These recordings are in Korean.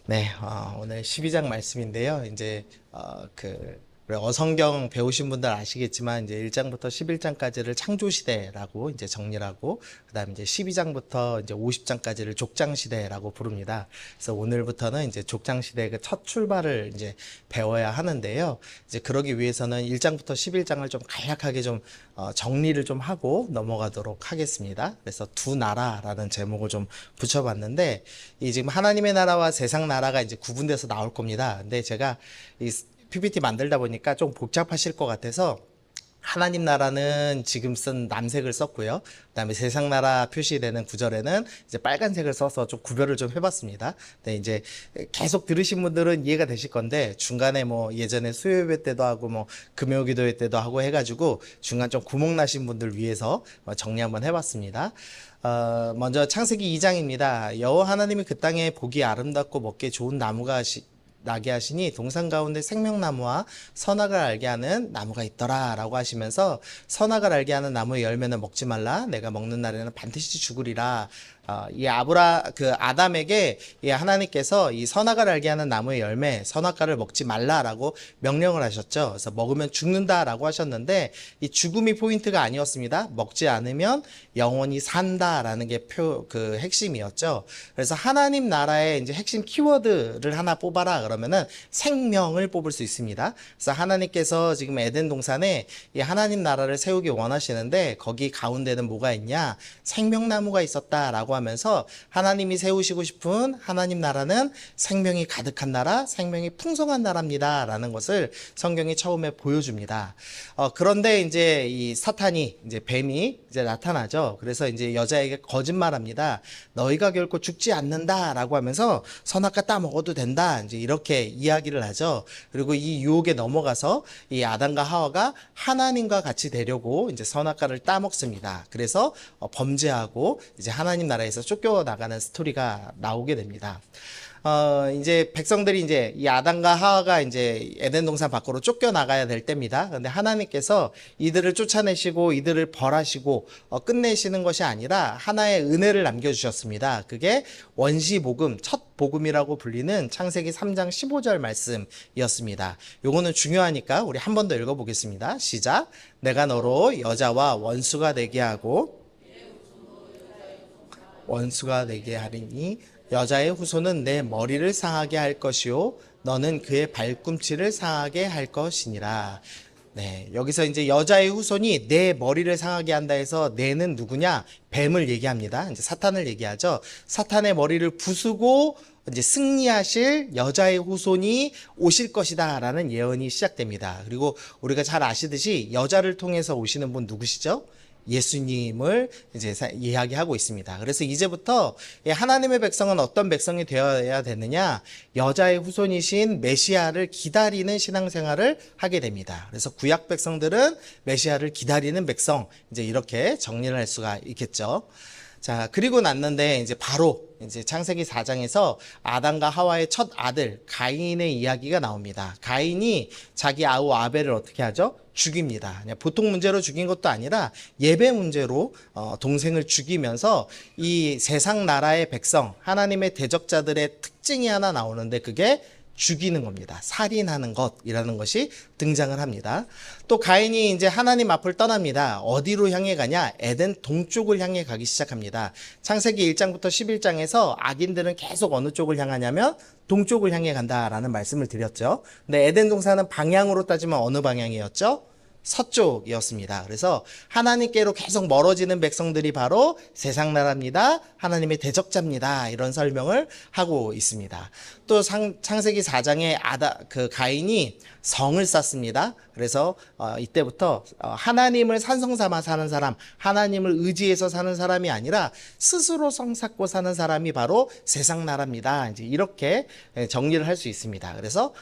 네, 오늘 12장 말씀인데요. 우리 어성경 배우신 분들 아시겠지만, 이제 1장부터 11장까지를 창조시대라고 이제 정리를 하고, 그 다음에 이제 12장부터 이제 50장까지를 족장시대라고 부릅니다. 그래서 오늘부터는 이제 족장시대의 그 첫 출발을 이제 배워야 하는데요. 이제 그러기 위해서는 1장부터 11장을 좀 간략하게 좀 정리를 좀 하고 넘어가도록 하겠습니다. 그래서 두 나라라는 제목을 좀 붙여봤는데, 이 지금 하나님의 나라와 세상 나라가 이제 구분돼서 나올 겁니다. 근데 제가 이 PPT 만들다 보니까 좀 복잡하실 것 같아서 하나님 나라는 지금 쓴 남색을 썼고요. 그다음에 세상 나라 표시되는 구절에는 이제 빨간색을 써서 좀 구별을 좀 해봤습니다. 근데 이제 계속 들으신 분들은 이해가 되실 건데 중간에 뭐 예전에 수요예배 때도 하고 뭐 금요기도회 때도 하고 해가지고 중간 좀 구멍 나신 분들 위해서 정리 한번 해봤습니다. 먼저 창세기 2장입니다. 여호와 하나님이 그 땅에 보기 아름답고 먹기 좋은 나무가 나게 하시니 동산 가운데 생명나무와 선악을 알게 하는 나무가 있더라 라고 하시면서 선악을 알게 하는 나무의 열매는 먹지 말라 내가 먹는 날에는 반드시 죽으리라. 이 아담에게 이 하나님께서 이 선악을 알게 하는 나무의 열매 선악과를 먹지 말라라고 명령을 하셨죠. 그래서 먹으면 죽는다라고 하셨는데 이 죽음이 포인트가 아니었습니다. 먹지 않으면 영원히 산다라는 게 그 핵심이었죠. 그래서 하나님 나라의 이제 핵심 키워드를 하나 뽑아라 그러면은 생명을 뽑을 수 있습니다. 그래서 하나님께서 지금 에덴 동산에 이 하나님 나라를 세우기 원하시는데 거기 가운데는 뭐가 있냐? 생명나무가 있었다라고 하면서 하나님이 세우시고 싶은 하나님 나라는 생명이 가득한 나라, 생명이 풍성한 나라입니다. 라는 것을 성경이 처음에 보여줍니다. 그런데 이제 이 사탄이, 이제 뱀이 이제 나타나죠. 그래서 이제 여자에게 거짓말합니다. 너희가 결코 죽지 않는다. 라고 하면서 선악과 따 먹어도 된다. 이제 이렇게 이야기를 하죠. 그리고 이 유혹에 넘어가서 이 아담과 하와가 하나님과 같이 되려고 이제 선악과를 따 먹습니다. 그래서 범죄하고 이제 하나님 나라에서 쫓겨나가는 스토리가 나오게 됩니다. 이제 백성들이 이제 이 아담과 하와가 이제 에덴 동산 밖으로 쫓겨나가야 될 때입니다. 그런데 하나님께서 이들을 쫓아내시고 이들을 벌하시고 끝내시는 것이 아니라 하나의 은혜를 남겨주셨습니다. 그게 원시복음, 첫 복음이라고 불리는 창세기 3장 15절 말씀이었습니다. 요거는 중요하니까 우리 한 번 더 읽어보겠습니다. 시작. 내가 너로 여자와 원수가 되게 하고 원수가 되게 하리니 여자의 후손은 내 머리를 상하게 할 것이요 너는 그의 발꿈치를 상하게 할 것이니라. 네, 여기서 이제 여자의 후손이 내 머리를 상하게 한다 해서 내는 누구냐? 뱀을 얘기합니다. 이제 사탄을 얘기하죠. 사탄의 머리를 부수고 이제 승리하실 여자의 후손이 오실 것이다라는 예언이 시작됩니다. 그리고 우리가 잘 아시듯이 여자를 통해서 오시는 분 누구시죠? 예수님을 이제 이야기하고 있습니다. 그래서 이제부터 하나님의 백성은 어떤 백성이 되어야 되느냐? 여자의 후손이신 메시아를 기다리는 신앙생활을 하게 됩니다. 그래서 구약 백성들은 메시아를 기다리는 백성, 이제 이렇게 정리를 할 수가 있겠죠. 자, 그리고 났는데 이제 바로 이제 창세기 4장에서 아담과 하와의 첫 아들 가인의 이야기가 나옵니다. 가인이 자기 아우 아벨을 어떻게 하죠? 죽입니다. 그냥 보통 문제로 죽인 것도 아니라 예배 문제로 동생을 죽이면서 이 세상 나라의 백성, 하나님의 대적자들의 특징이 하나 나오는데 그게 죽이는 겁니다. 살인하는 것이라는 것이 등장을 합니다. 또 가인이 이제 하나님 앞을 떠납니다. 어디로 향해 가냐? 에덴 동쪽을 향해 가기 시작합니다. 창세기 1장부터 11장에서 악인들은 계속 어느 쪽을 향하냐면 동쪽을 향해 간다라는 말씀을 드렸죠. 근데 에덴 동산은 방향으로 따지면 어느 방향이었죠? 서쪽이었습니다. 그래서 하나님께로 계속 멀어지는 백성들이 바로 세상 나라입니다. 하나님의 대적자입니다. 이런 설명을 하고 있습니다. 또 창세기 4장에 그 가인이 성을 쌓습니다. 그래서 이때부터 하나님을 산성 삼아 사는 사람, 하나님을 의지해서 사는 사람이 아니라 스스로 성 쌓고 사는 사람이 바로 세상 나라입니다. 이제 이렇게 정리를 할 수 있습니다. 그래서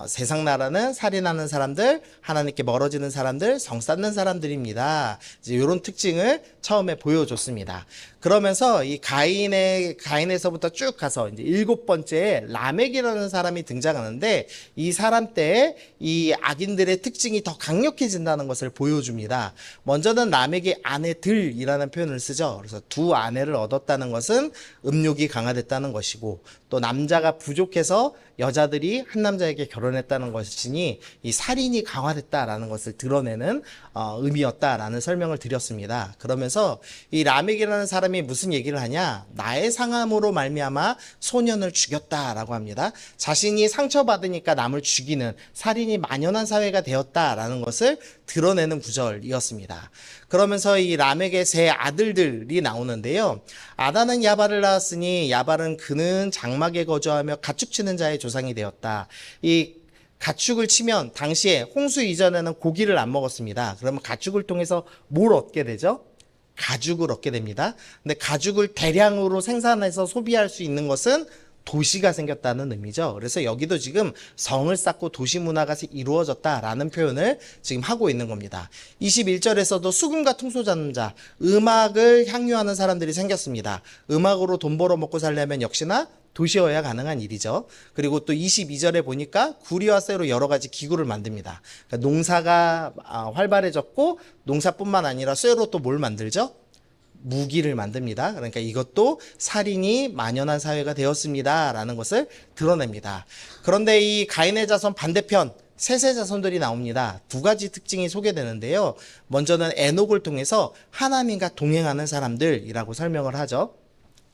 세상 나라는 살인하는 사람들, 하나님께 멀어지는 사람들, 성 쌓는 사람들입니다. 이제 이런 특징을 처음에 보여줬습니다. 그러면서 이 가인에서부터 쭉 가서 이제 7번째에 라멕이라는 사람이 등장하는데 이 사람 때에 이 악인들의 특징이 더 강력해진다는 것을 보여줍니다. 먼저는 라멕의 아내들이라는 표현을 쓰죠. 그래서 두 아내를 얻었다는 것은 음욕이 강화됐다는 것이고 또 남자가 부족해서 여자들이 한 남자에게 결혼했다는 것이니 이 살인이 강화됐다라는 것을 드러내는 의미였다라는 설명을 드렸습니다. 그러면서 이 라멕이라는 사람이 무슨 얘기를 하냐? 나의 상함으로 말미암아 소년을 죽였다라고 합니다. 자신이 상처받으니까 남을 죽이는 살인이 만연한 사회가 되었다라는 것을 드러내는 구절이었습니다. 그러면서 이 라멕의 세 아들들이 나오는데요. 아다는 야발을 낳았으니 야발은 그는 장막에 거주하며 가축 치는 자의 조상이 되었다. 이 가축을 치면 당시에 홍수 이전에는 고기를 안 먹었습니다. 그러면 가축을 통해서 뭘 얻게 되죠? 가죽을 얻게 됩니다. 근데 가죽을 대량으로 생산해서 소비할 수 있는 것은 도시가 생겼다는 의미죠. 그래서 여기도 지금 성을 쌓고 도시 문화가 이루어졌다라는 표현을 지금 하고 있는 겁니다. 21절에서도 수금과 통소잡자, 음악을 향유하는 사람들이 생겼습니다. 음악으로 돈 벌어 먹고 살려면 역시나 도시여야 가능한 일이죠. 그리고 또 22절에 보니까 구리와 쇠로 여러 가지 기구를 만듭니다. 그러니까 농사가 활발해졌고 농사뿐만 아니라 쇠로 또 뭘 만들죠? 무기를 만듭니다. 그러니까 이것도 살인이 만연한 사회가 되었습니다. 라는 것을 드러냅니다. 그런데 이 가인의 자손 반대편 셋의 자손들이 나옵니다. 두 가지 특징이 소개되는데요. 먼저는 에녹을 통해서 하나님과 동행하는 사람들이라고 설명을 하죠.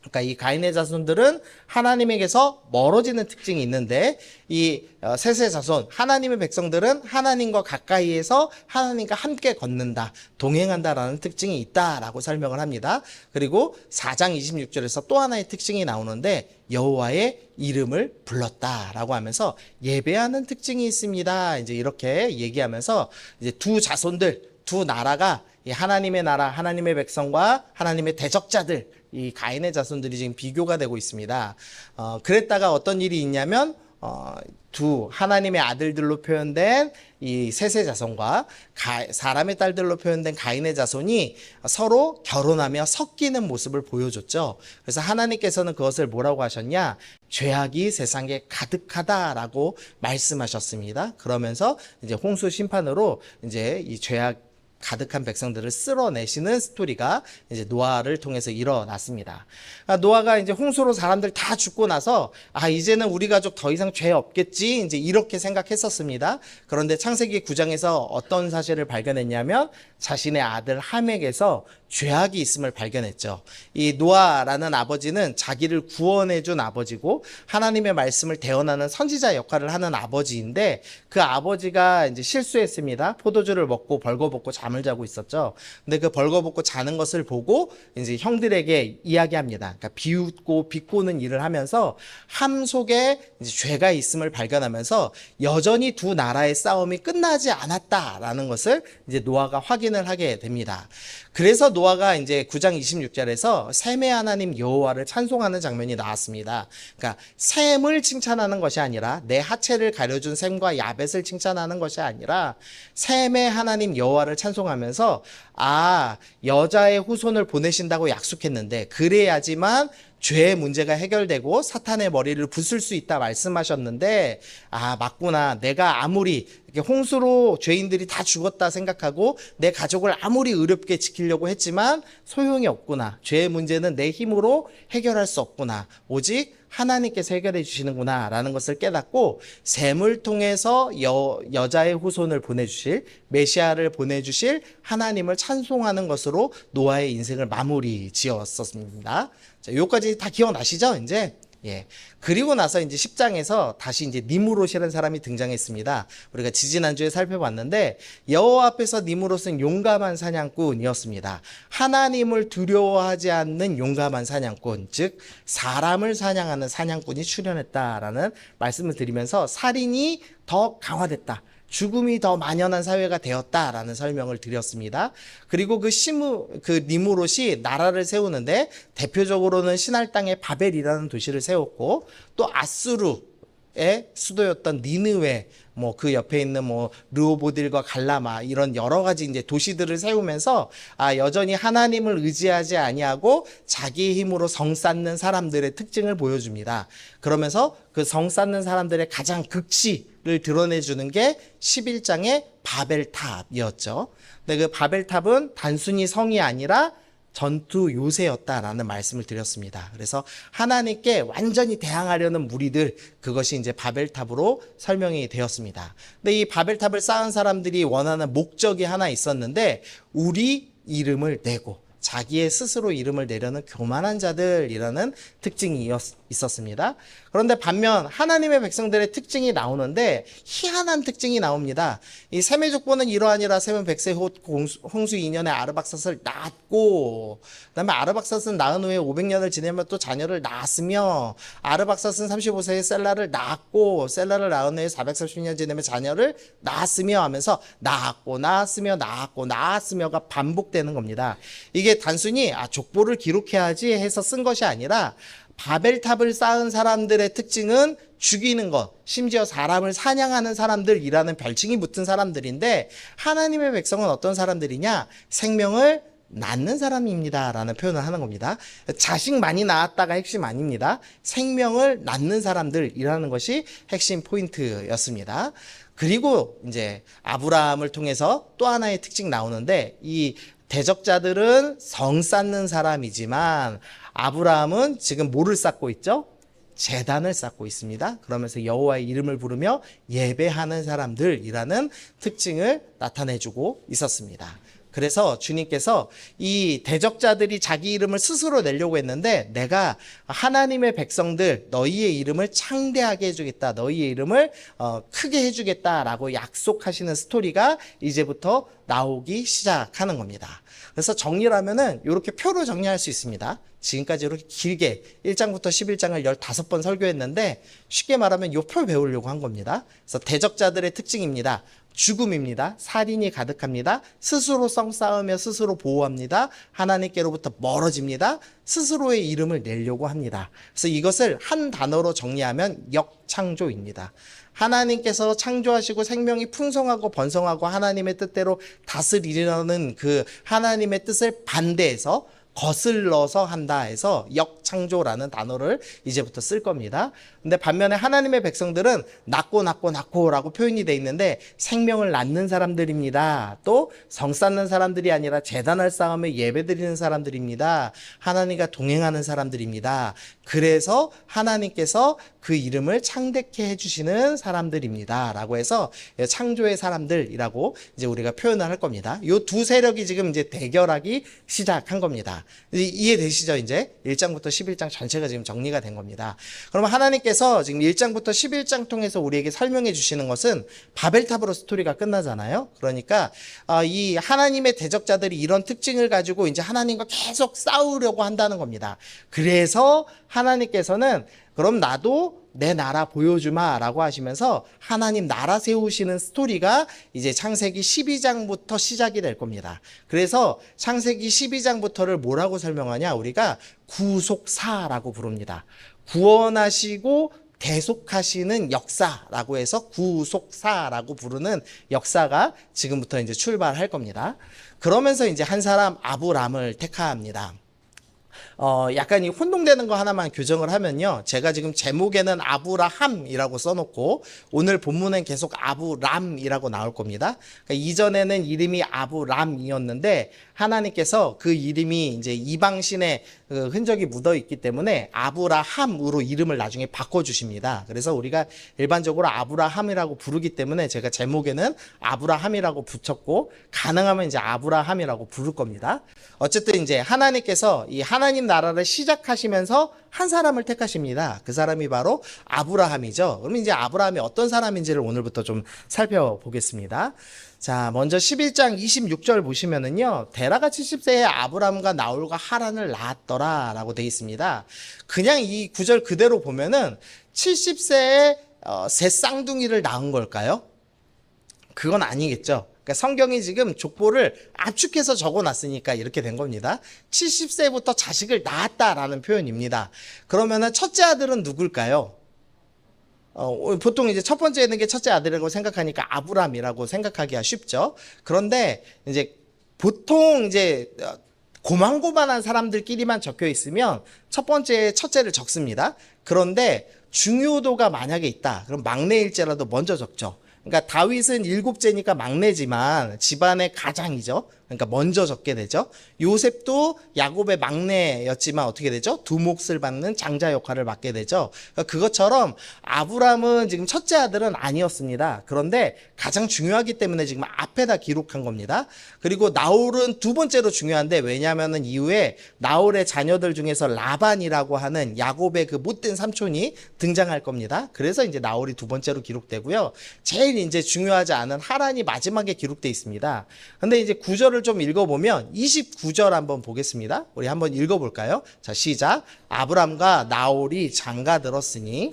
그러니까 이 가인의 자손들은 하나님에게서 멀어지는 특징이 있는데 이 셋의 자손 하나님의 백성들은 하나님과 가까이에서 하나님과 함께 걷는다, 동행한다라는 특징이 있다라고 설명을 합니다. 그리고 4장 26절에서 또 하나의 특징이 나오는데 여호와의 이름을 불렀다라고 하면서 예배하는 특징이 있습니다. 이제 이렇게 얘기하면서 이제 두 자손들, 두 나라가 이 하나님의 나라, 하나님의 백성과 하나님의 대적자들, 이 가인의 자손들이 지금 비교가 되고 있습니다. 그랬다가 어떤 일이 있냐면 두 하나님의 아들들로 표현된 이 셋의 자손과 사람의 딸들로 표현된 가인의 자손이 서로 결혼하며 섞이는 모습을 보여줬죠. 그래서 하나님께서는 그것을 뭐라고 하셨냐? 죄악이 세상에 가득하다라고 말씀하셨습니다. 그러면서 이제 홍수 심판으로 이제 이 죄악 가득한 백성들을 쓸어내시는 스토리가 이제 노아를 통해서 일어났습니다. 노아가 이제 홍수로 사람들 다 죽고 나서 이제는 우리 가족 더 이상 죄 없겠지 이제 이렇게 생각했었습니다. 그런데 창세기 9장에서 어떤 사실을 발견했냐면 자신의 아들 함에게서 죄악이 있음을 발견했죠. 이 노아라는 아버지는 자기를 구원해준 아버지고 하나님의 말씀을 대언하는 선지자 역할을 하는 아버지인데 그 아버지가 이제 실수했습니다. 포도주를 먹고 벌거벗고 잠을 자고 있었죠. 근데 그 벌거벗고 자는 것을 보고 이제 형들에게 이야기합니다. 그러니까 비웃고 비꼬는 일을 하면서 함 속에 이제 죄가 있음을 발견하면서 여전히 두 나라의 싸움이 끝나지 않았다라는 것을 이제 노아가 확인을 하게 됩니다. 그래서 노아가 이제 9장 26절에서 셈의 하나님 여호와를 찬송하는 장면이 나왔습니다. 그러니까 셈을 칭찬하는 것이 아니라 내 하체를 가려준 셈과 야벳을 칭찬하는 것이 아니라 셈의 하나님 여호와를 찬송하면서 여자의 후손을 보내신다고 약속했는데 그래야지만 죄의 문제가 해결되고 사탄의 머리를 부술 수 있다 말씀하셨는데 맞구나. 내가 아무리 홍수로 죄인들이 다 죽었다 생각하고 내 가족을 아무리 의롭게 지키려고 했지만 소용이 없구나. 죄의 문제는 내 힘으로 해결할 수 없구나. 오직 하나님께서 해결해 주시는구나 라는 것을 깨닫고 셈을 통해서 여자의 후손을 보내주실 메시아를 보내주실 하나님을 찬송하는 것으로 노아의 인생을 마무리 지었었습니다. 자, 여기까지 다 기억나시죠? 이제 그리고 나서 이제 10장에서 다시 이제 니무롯이라는 사람이 등장했습니다. 우리가 지지난주에 살펴봤는데 여호와 앞에서 니무롯은 용감한 사냥꾼이었습니다. 하나님을 두려워하지 않는 용감한 사냥꾼, 즉 사람을 사냥하는 사냥꾼이 출현했다라는 말씀을 드리면서 살인이 더 강화됐다. 죽음이 더 만연한 사회가 되었다라는 설명을 드렸습니다. 그리고 그 니무롯이 나라를 세우는데 대표적으로는 신할 땅의 바벨이라는 도시를 세웠고 또 아수르의 수도였던 니느웨 그 옆에 있는 르호보딜과 갈라마 이런 여러 가지 이제 도시들을 세우면서 여전히 하나님을 의지하지 아니하고 자기 힘으로 성 쌓는 사람들의 특징을 보여줍니다. 그러면서 그 성 쌓는 사람들의 가장 극치를 드러내주는 게 11장의 바벨탑이었죠. 근데 그 바벨탑은 단순히 성이 아니라 전투 요새였다라는 말씀을 드렸습니다. 그래서 하나님께 완전히 대항하려는 무리들, 그것이 이제 바벨탑으로 설명이 되었습니다. 근데 이 바벨탑을 쌓은 사람들이 원하는 목적이 하나 있었는데, 우리 이름을 내고 자기의 스스로 이름을 내려는 교만한 자들이라는 특징이 있었습니다. 그런데 반면 하나님의 백성들의 특징이 나오는데 희한한 특징이 나옵니다. 이 셈의 족보는 이러하니라. 셈은 백세 홍수 2년에 아르박삿을 낳았고, 그다음에 아르박삿은 낳은 후에 500년을 지내면 또 자녀를 낳았으며, 아르박삿은 35세에 셀라를 낳았고, 셀라를 낳은 후에 430년 지내면 자녀를 낳았으며 하면서 낳았고 낳았으며 낳았고 낳았으며가 반복되는 겁니다. 이게 단순히 족보를 기록해야지 해서 쓴 것이 아니라, 바벨탑을 쌓은 사람들의 특징은 죽이는 것, 심지어 사람을 사냥하는 사람들이라는 별칭이 붙은 사람들인데, 하나님의 백성은 어떤 사람들이냐? 생명을 낳는 사람입니다 라는 표현을 하는 겁니다. 자식 많이 낳았다가 핵심 아닙니다. 생명을 낳는 사람들이라는 것이 핵심 포인트였습니다. 그리고 이제 아브라함을 통해서 또 하나의 특징 나오는데, 이 대적자들은 성 쌓는 사람이지만 아브라함은 지금 뭐를 쌓고 있죠? 제단을 쌓고 있습니다. 그러면서 여호와의 이름을 부르며 예배하는 사람들이라는 특징을 나타내주고 있었습니다. 그래서 주님께서 이 대적자들이 자기 이름을 스스로 내려고 했는데, 내가 하나님의 백성들 너희의 이름을 창대하게 해주겠다, 너희의 이름을 크게 해주겠다라고 약속하시는 스토리가 이제부터 나오기 시작하는 겁니다. 그래서 정리를 하면은 이렇게 표로 정리할 수 있습니다. 지금까지 이렇게 길게 1장부터 11장을 15번 설교했는데, 쉽게 말하면 이 표 배우려고 한 겁니다. 그래서 대적자들의 특징입니다. 죽음입니다. 살인이 가득합니다. 스스로 성 쌓으며 스스로 보호합니다. 하나님께로부터 멀어집니다. 스스로의 이름을 내려고 합니다. 그래서 이것을 한 단어로 정리하면 역창조입니다. 하나님께서 창조하시고 생명이 풍성하고 번성하고 하나님의 뜻대로 다스리려는 그 하나님의 뜻을 반대해서 거슬러서 한다 해서 역창조라는 단어를 이제부터 쓸 겁니다. 근데 반면에 하나님의 백성들은 낳고라고 표현이 돼 있는데, 생명을 낳는 사람들입니다. 또 성 쌓는 사람들이 아니라 제단을 쌓으며 예배드리는 사람들입니다. 하나님과 동행하는 사람들입니다. 그래서 하나님께서 그 이름을 창대케 해주시는 사람들입니다 라고 해서 창조의 사람들이라고 이제 우리가 표현을 할 겁니다. 이 두 세력이 지금 이제 대결하기 시작한 겁니다. 이해되시죠? 이제 1장부터 11장 전체가 지금 정리가 된 겁니다. 그러면 하나님께서 지금 1장부터 11장 통해서 우리에게 설명해 주시는 것은, 바벨탑으로 스토리가 끝나잖아요. 그러니까 이 하나님의 대적자들이 이런 특징을 가지고 이제 하나님과 계속 싸우려고 한다는 겁니다. 그래서 하나님께서는 그럼 나도 내 나라 보여주마 라고 하시면서 하나님 나라 세우시는 스토리가 이제 창세기 12장부터 시작이 될 겁니다. 그래서 창세기 12장부터를 뭐라고 설명하냐? 우리가 구속사라고 부릅니다. 구원하시고 계속하시는 역사라고 해서 구속사라고 부르는 역사가 지금부터 이제 출발할 겁니다. 그러면서 이제 한 사람 아브람을 택합니다. 약간 이 혼동되는 거 하나만 교정을 하면요. 제가 지금 제목에는 아브라함이라고 써놓고 오늘 본문엔 계속 아브람이라고 나올 겁니다. 그러니까 이전에는 이름이 아브람이었는데 하나님께서 그 이름이 이제 이방신의 흔적이 묻어 있기 때문에 아브라함으로 이름을 나중에 바꿔주십니다. 그래서 우리가 일반적으로 아브라함이라고 부르기 때문에 제가 제목에는 아브라함이라고 붙였고, 가능하면 이제 아브라함이라고 부를 겁니다. 어쨌든 이제 하나님께서 이 하나님 나라를 시작하시면서 한 사람을 택하십니다. 그 사람이 바로 아브라함이죠. 그럼 이제 아브라함이 어떤 사람인지를 오늘부터 좀 살펴보겠습니다. 자, 먼저 11장 26절 보시면은요, 데라가 70세에 아브람과 나홀과 하란을 낳았더라 라고 되어 있습니다. 그냥 이 구절 그대로 보면은 70세에 새 쌍둥이를 낳은 걸까요? 그건 아니겠죠. 그러니까 성경이 지금 족보를 압축해서 적어놨으니까 이렇게 된 겁니다. 70세부터 자식을 낳았다라는 표현입니다. 그러면은 첫째 아들은 누굴까요? 보통 이제 첫 번째 있는 게 첫째 아들이라고 생각하니까 아브람이라고 생각하기가 쉽죠. 그런데 이제 보통 이제 고만고만한 사람들끼리만 적혀 있으면 첫 번째에 첫째를 적습니다. 그런데 중요도가 만약에 있다. 그럼 막내일째라도 먼저 적죠. 그러니까 다윗은 7째니까 막내지만 집안의 가장이죠. 그러니까 먼저 젖게 되죠. 요셉도 야곱의 막내였지만 어떻게 되죠? 두 몫을 받는 장자 역할을 맡게 되죠. 그러니까 그것처럼 아브람은 지금 첫째 아들은 아니었습니다. 그런데 가장 중요하기 때문에 지금 앞에다 기록한 겁니다. 그리고 나홀은 두 번째로 중요한데, 왜냐하면 이후에 나홀의 자녀들 중에서 라반이라고 하는 야곱의 그 못된 삼촌이 등장할 겁니다. 그래서 이제 나홀이 두 번째로 기록되고요. 제일 이제 중요하지 않은 하란이 마지막에 기록되어 있습니다. 근데 이제 구절을 좀 읽어보면 29절 한번 보겠습니다. 우리 한번 읽어볼까요? 자, 시작. 아브람과 나홀이 장가들었으니.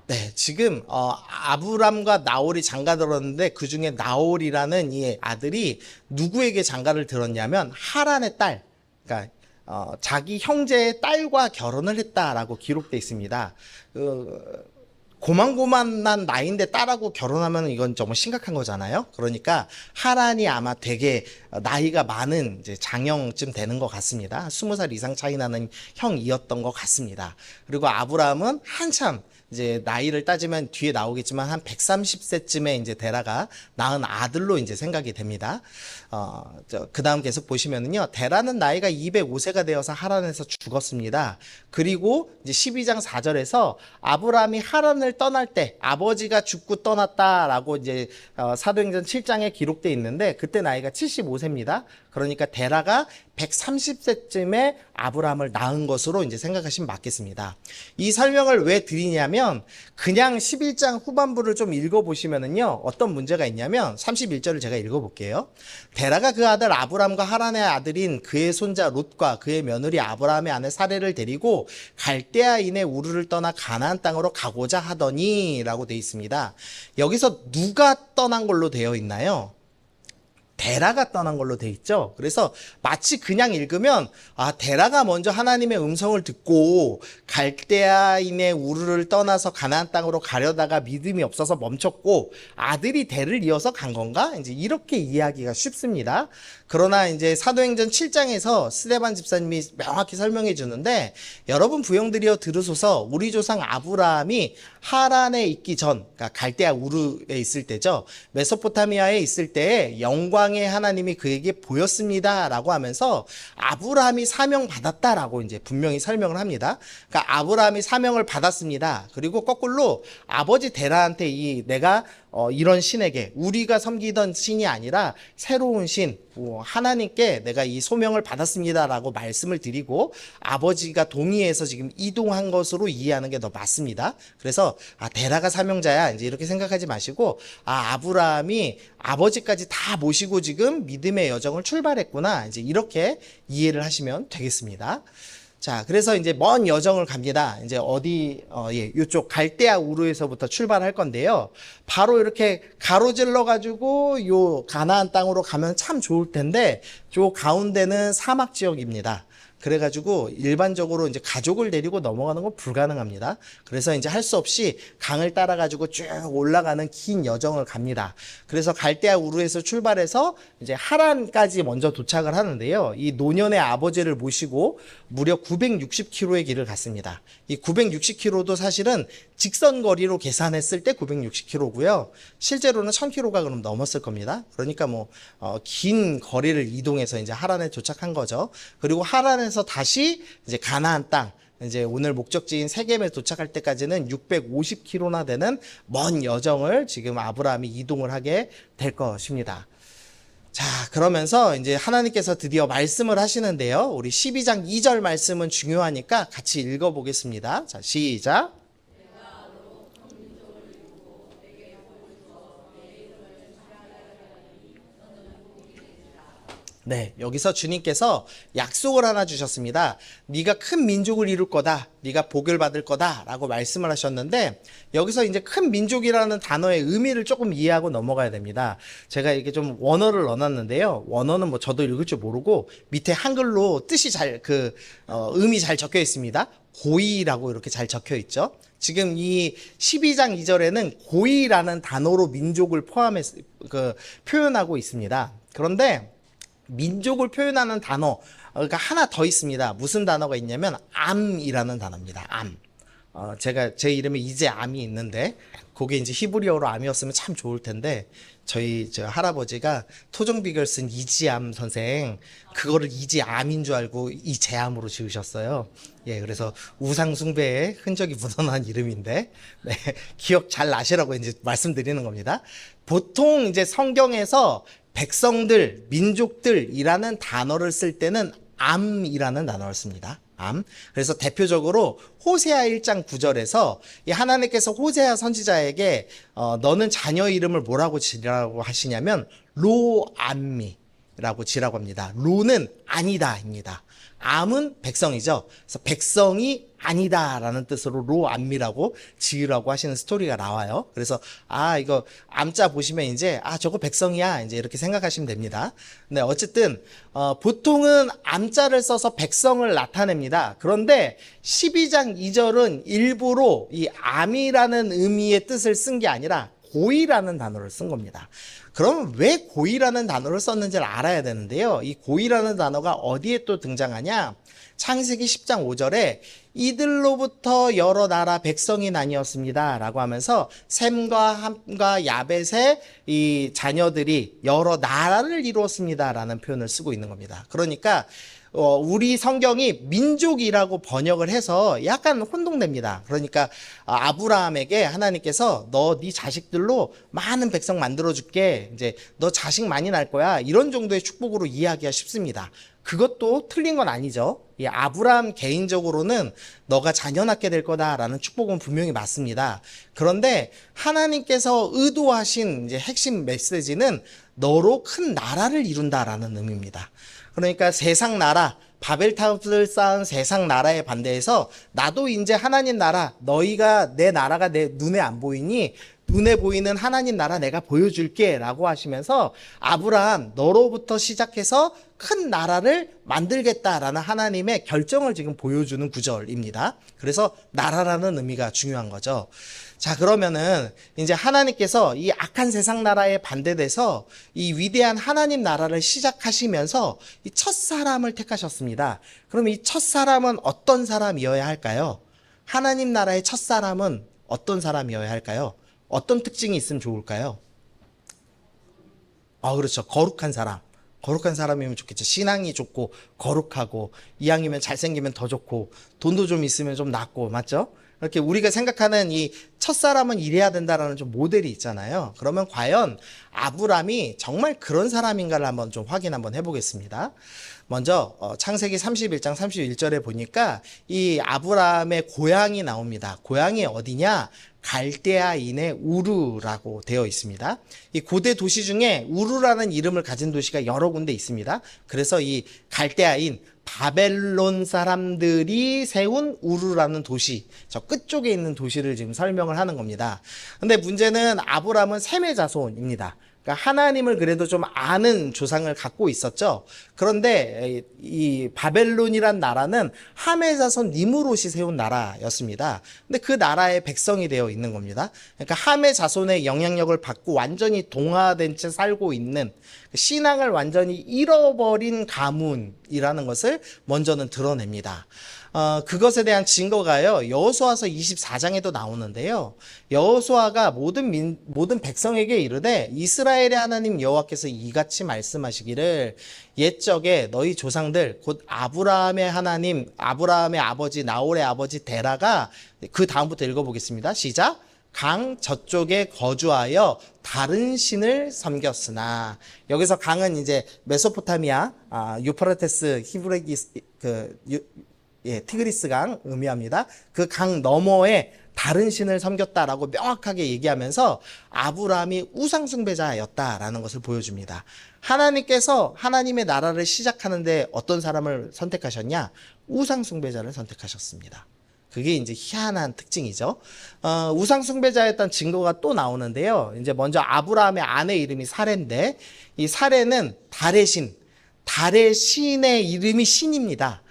네, 지금 아브람과 나홀이 장가 들었는데 그 중에 나홀이라는 이 아들이 누구에게 장가를 들었냐면 하란의 딸, 그러니까 자기 형제의 딸과 결혼을 했다라고 기록되어 있습니다. 고만고만한 나이인데 딸하고 결혼하면 이건 정말 심각한 거잖아요. 그러니까 하란이 아마 되게 나이가 많은 이제 장형쯤 되는 것 같습니다. 20살 이상 차이 나는 형이었던 것 같습니다. 그리고 아브라함은 한참 이제 나이를 따지면 뒤에 나오겠지만 한 130세쯤에 이제 데라가 낳은 아들로 이제 생각이 됩니다. 그 다음 계속 보시면은요, 데라는 나이가 205세가 되어서 하란에서 죽었습니다. 그리고 이제 12장 4절에서 아브라함이 하란을 떠날 때 아버지가 죽고 떠났다라고 이제 사도행전 7장에 기록되어 있는데, 그때 나이가 75세입니다. 그러니까 데라가 130세쯤에 아브라함을 낳은 것으로 이제 생각하시면 맞겠습니다. 이 설명을 왜 드리냐면, 그냥 11장 후반부를 좀 읽어보시면은요, 어떤 문제가 있냐면 31절을 제가 읽어볼게요. 데라가 그 아들 아브람과 하란의 아들인 그의 손자 롯과 그의 며느리 아브라함의 아내 사레를 데리고 갈대아인의 우르를 떠나 가나안 땅으로 가고자 하더니 라고 되어 있습니다. 여기서 누가 떠난 걸로 되어 있나요? 데라가 떠난 걸로 돼 있죠. 그래서 마치 그냥 읽으면 데라가 먼저 하나님의 음성을 듣고 갈대아인의 우르를 떠나서 가나안 땅으로 가려다가 믿음이 없어서 멈췄고 아들이 데를 이어서 간 건가? 이제 이렇게 이해하기가 쉽습니다. 그러나 이제 사도행전 7장에서 스데반 집사님이 명확히 설명해 주는데, 여러분 부형들이여 들으소서, 우리 조상 아브라함이 하란에 있기 전, 그러니까 갈대아 우르에 있을 때죠. 메소포타미아에 있을 때에 영광의 하나님이 그에게 보였습니다 라고 하면서 아브라함이 사명 받았다라고 이제 분명히 설명을 합니다. 그러니까 아브라함이 사명을 받았습니다. 그리고 거꾸로 아버지 데라한테 내가 이런 신에게, 우리가 섬기던 신이 아니라 새로운 신, 하나님께 내가 이 소명을 받았습니다라고 말씀을 드리고 아버지가 동의해서 지금 이동한 것으로 이해하는 게 더 맞습니다. 그래서 데라가 사명자야 이제 이렇게 생각하지 마시고, 아브라함이 아버지까지 다 모시고 지금 믿음의 여정을 출발했구나, 이제 이렇게 이해를 하시면 되겠습니다. 자, 그래서 이제 먼 여정을 갑니다. 이제 이쪽 갈대아 우르에서부터 출발할 건데요. 바로 이렇게 가로질러 가지고 요 가나안 땅으로 가면 참 좋을 텐데, 저 가운데는 사막 지역입니다. 그래가지고 일반적으로 이제 가족을 데리고 넘어가는 건 불가능합니다. 그래서 이제 할 수 없이 강을 따라가지고 쭉 올라가는 긴 여정을 갑니다. 그래서 갈대아 우르에서 출발해서 이제 하란까지 먼저 도착을 하는데요. 이 노년의 아버지를 모시고 무려 960km의 길을 갔습니다. 이 960km도 사실은 직선 거리로 계산했을 때 960km고요. 실제로는 1000km가 그럼 넘었을 겁니다. 그러니까 긴 거리를 이동해서 이제 하란에 도착한 거죠. 그리고 하란에서 다시 이제 가나안 땅, 이제 오늘 목적지인 세겜에 도착할 때까지는 650km나 되는 먼 여정을 지금 아브라함이 이동을 하게 될 것입니다. 자, 그러면서 이제 하나님께서 드디어 말씀을 하시는데요. 우리 12장 2절 말씀은 중요하니까 같이 읽어보겠습니다. 자, 시작. 네, 여기서 주님께서 약속을 하나 주셨습니다. 네가 큰 민족을 이룰 거다. 네가 복을 받을 거다 라고 말씀을 하셨는데, 여기서 이제 큰 민족이라는 단어의 의미를 조금 이해하고 넘어가야 됩니다. 제가 이렇게 좀 원어를 넣어놨는데요. 원어는 저도 읽을 줄 모르고 밑에 한글로 뜻이 의미 잘 적혀 있습니다. 고이라고 이렇게 잘 적혀 있죠. 지금 이 12장 2절에는 고이라는 단어로 민족을 표현하고 있습니다. 그런데 민족을 표현하는 단어가 하나 더 있습니다. 무슨 단어가 있냐면 암이라는 단어입니다. 암. 제가 제 이름에 이제 암이 있는데 그게 이제 히브리어로 암이었으면 참 좋을 텐데 저희 저 할아버지가 토종비결 쓴 이지암 선생 그거를 이지암인 줄 알고 이재암으로 지으셨어요. 예, 그래서 우상 숭배의 흔적이 묻어난 이름인데 네, 기억 잘 나시라고 이제 말씀드리는 겁니다. 보통 이제 성경에서 백성들, 민족들이라는 단어를 쓸 때는 암이라는 단어를 씁니다. 암. 그래서 대표적으로 호세아 1장 9절에서 하나님께서 호세아 선지자에게 너는 자녀 이름을 뭐라고 지라고 하시냐면 로암미라고 지라고 합니다. 로는 아니다입니다. 암은 백성이죠. 그래서 백성이 아니다라는 뜻으로 로암미라고 지으라고 하시는 스토리가 나와요. 그래서 이거 암자 보시면 이제 저거 백성이야 이제 이렇게 생각하시면 됩니다. 근데 어쨌든 보통은 암자를 써서 백성을 나타냅니다. 그런데 12장 2절은 일부러 이 암이라는 의미의 뜻을 쓴 게 아니라 고이라는 단어를 쓴 겁니다. 그럼 왜 고이라는 단어를 썼는지를 알아야 되는데요. 이 고이라는 단어가 어디에 또 등장하냐? 창세기 10장 5절에 이들로부터 여러 나라 백성이 나뉘었습니다 라고 하면서 셈과 함과 야벳의 이 자녀들이 여러 나라를 이루었습니다 라는 표현을 쓰고 있는 겁니다. 그러니까 우리 성경이 민족이라고 번역을 해서 약간 혼동됩니다. 그러니까 아브라함에게 하나님께서 너 네 자식들로 많은 백성 만들어줄게. 이제 너 자식 많이 날 거야. 이런 정도의 축복으로 이해하기가 쉽습니다. 그것도 틀린 건 아니죠. 이 아브라함 개인적으로는 너가 자녀 낳게 될 거다라는 축복은 분명히 맞습니다. 그런데 하나님께서 의도하신 이제 핵심 메시지는 너로 큰 나라를 이룬다라는 의미입니다. 그러니까 세상 나라, 바벨탑을 쌓은 세상 나라에 반대해서 나도 이제 하나님 나라, 너희가 내 나라가 내 눈에 안 보이니 눈에 보이는 하나님 나라 내가 보여줄게 라고 하시면서 아브라함 너로부터 시작해서 큰 나라를 만들겠다라는 하나님의 결정을 지금 보여주는 구절입니다. 그래서 나라라는 의미가 중요한 거죠. 자, 그러면은 이제 하나님께서 이 악한 세상 나라에 반대돼서 이 위대한 하나님 나라를 시작하시면서 이 첫사람을 택하셨습니다. 그럼 이 첫사람은 어떤 사람이어야 할까요? 하나님 나라의 첫사람은 어떤 사람이어야 할까요? 어떤 특징이 있으면 좋을까요? 그렇죠. 거룩한 사람. 거룩한 사람이면 좋겠죠. 신앙이 좋고 거룩하고 이왕이면 잘생기면 더 좋고 돈도 좀 있으면 좀 낫고 맞죠? 이렇게 우리가 생각하는 이 첫사람은 이래야 된다라는 좀 모델이 있잖아요. 그러면 과연 아브람이 정말 그런 사람인가를 한번 좀 확인 한번 해보겠습니다. 먼저 창세기 31장 31절에 보니까 이 아브람의 고향이 나옵니다. 고향이 어디냐? 갈대아인의 우르라고 되어 있습니다. 이 고대 도시 중에 우르라는 이름을 가진 도시가 여러 군데 있습니다. 그래서 이 갈대아인 바벨론 사람들이 세운 우르라는 도시, 저 끝쪽에 있는 도시를 지금 설명을 하는 겁니다. 근데 문제는 아브람은 셈의 자손입니다. 그러니까 하나님을 그래도 좀 아는 조상을 갖고 있었죠. 그런데 이 바벨론이란 나라는 함의 자손 니므롯이 세운 나라였습니다. 근데 그 나라의 백성이 되어 있는 겁니다. 그러니까 함의 자손의 영향력을 받고 완전히 동화된 채 살고 있는 신앙을 완전히 잃어버린 가문이라는 것을 먼저는 드러냅니다. 그것에 대한 증거가요, 여호수아서 24장에도 나오는데요. 여호수아가 모든 백성에게 이르되 이스라엘의 하나님 여호와께서 이같이 말씀하시기를 옛적에 너희 조상들 곧 아브라함의 하나님, 아브라함의 아버지 나홀의 아버지 데라가 그 다음부터 읽어보겠습니다. 시작. 강 저쪽에 거주하여 다른 신을 섬겼으나, 여기서 강은 이제 메소포타미아, 유프라테스, 히브레기스, 티그리스 강 의미합니다. 그 강 너머에 다른 신을 섬겼다라고 명확하게 얘기하면서 아브라함이 우상 숭배자였다라는 것을 보여줍니다. 하나님께서 하나님의 나라를 시작하는데 어떤 사람을 선택하셨냐? 우상 숭배자를 선택하셨습니다. 그게 이제 희한한 특징이죠. 우상 숭배자였던 증거가 또 나오는데요. 이제 먼저 아브라함의 아내 이름이 사레인데, 이 사레는 달의 신, 달의 신의 이름이 신입니다.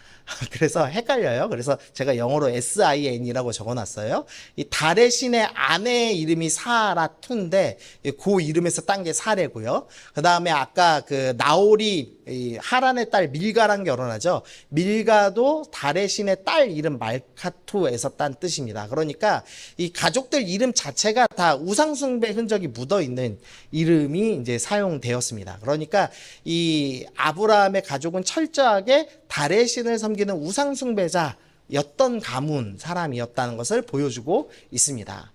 그래서 헷갈려요. 그래서 제가 영어로 SIN이라고 적어놨어요. 이 달의 신의 아내의 이름이 사라투인데 그 이름에서 딴 게 사레고요. 그 다음에 아까 그 나홀이 이 하란의 딸 밀가랑 결혼하죠. 밀가도 달의 신의 딸 이름 말카토에서 딴 뜻입니다. 그러니까 이 가족들 이름 자체가 다 우상숭배 흔적이 묻어 있는 이름이 이제 사용되었습니다. 그러니까 이 아브라함의 가족은 철저하게 달의 신을 섬기는 우상숭배자였던 가문 사람이었다는 것을 보여주고 있습니다.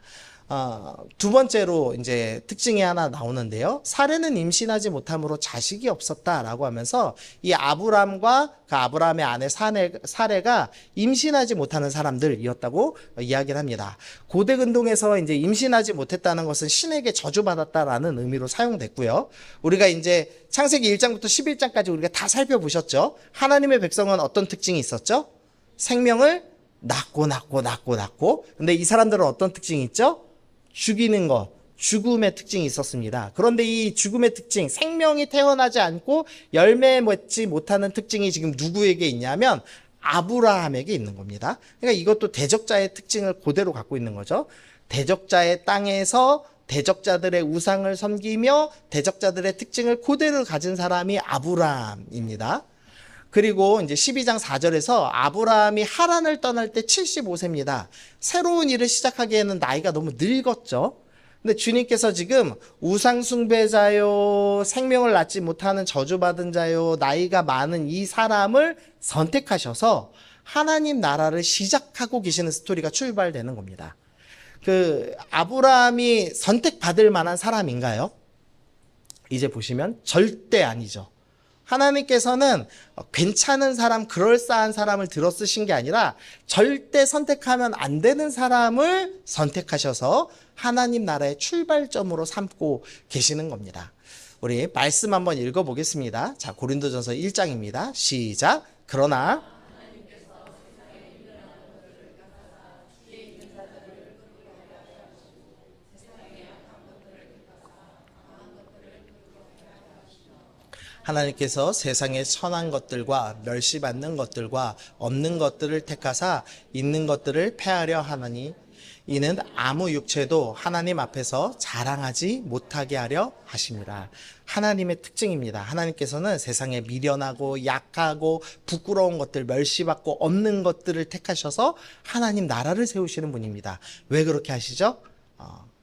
두 번째로 이제 특징이 하나 나오는데요. 사례는 임신하지 못함으로 자식이 없었다라고 하면서 이 아브람과 그 아브람의 아내 사례가 임신하지 못하는 사람들이었다고 이야기를 합니다. 고대 근동에서 이제 임신하지 못했다는 것은 신에게 저주받았다라는 의미로 사용됐고요. 우리가 이제 창세기 1장부터 11장까지 우리가 다 살펴보셨죠. 하나님의 백성은 어떤 특징이 있었죠? 생명을 낳고. 근데 이 사람들은 어떤 특징이 있죠? 죽이는 것, 죽음의 특징이 있었습니다. 그런데 이 죽음의 특징, 생명이 태어나지 않고 열매 맺지 못하는 특징이 지금 누구에게 있냐면 아브라함에게 있는 겁니다. 그러니까 이것도 대적자의 특징을 그대로 갖고 있는 거죠. 대적자의 땅에서 대적자들의 우상을 섬기며 대적자들의 특징을 그대로 가진 사람이 아브라함입니다. 그리고 이제 12장 4절에서 아브라함이 하란을 떠날 때 75세입니다. 새로운 일을 시작하기에는 나이가 너무 늙었죠. 근데 주님께서 지금 우상숭배자요, 생명을 낳지 못하는 저주받은 자요, 나이가 많은 이 사람을 선택하셔서 하나님 나라를 시작하고 계시는 스토리가 출발되는 겁니다. 그 아브라함이 선택받을 만한 사람인가요? 이제 보시면 절대 아니죠. 하나님께서는 괜찮은 사람, 그럴싸한 사람을 들어 쓰신 게 아니라 절대 선택하면 안 되는 사람을 선택하셔서 하나님 나라의 출발점으로 삼고 계시는 겁니다. 우리 말씀 한번 읽어보겠습니다. 자, 고린도전서 1장입니다. 시작. 그러나 하나님께서 세상의 천한 것들과 멸시받는 것들과 없는 것들을 택하사 있는 것들을 패하려 하나니 이는 아무 육체도 하나님 앞에서 자랑하지 못하게 하려 하심이라. 하나님의 특징입니다. 하나님께서는 세상에 미련하고 약하고 부끄러운 것들, 멸시받고 없는 것들을 택하셔서 하나님 나라를 세우시는 분입니다. 왜 그렇게 하시죠?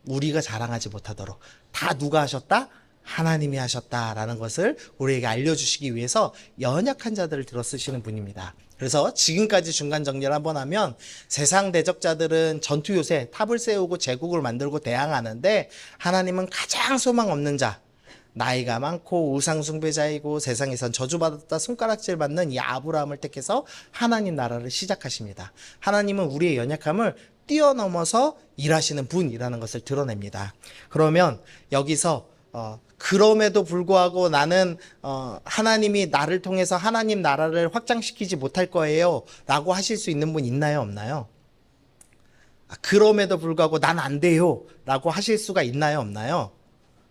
우리가 자랑하지 못하도록. 다 누가 하셨다? 하나님이 하셨다라는 것을 우리에게 알려주시기 위해서 연약한 자들을 들어 쓰시는 분입니다. 그래서 지금까지 중간 정리를 한번 하면 세상 대적자들은 전투 요새 탑을 세우고 제국을 만들고 대항하는데 하나님은 가장 소망 없는 자, 나이가 많고 우상숭배자이고 세상에선 저주받았다 손가락질 받는 이 아브라함을 택해서 하나님 나라를 시작하십니다. 하나님은 우리의 연약함을 뛰어넘어서 일하시는 분이라는 것을 드러냅니다. 그러면 여기서 그럼에도 불구하고 나는 하나님이 나를 통해서 하나님 나라를 확장시키지 못할 거예요 라고 하실 수 있는 분 있나요, 없나요? 그럼에도 불구하고 난 안 돼요 라고 하실 수가 있나요, 없나요?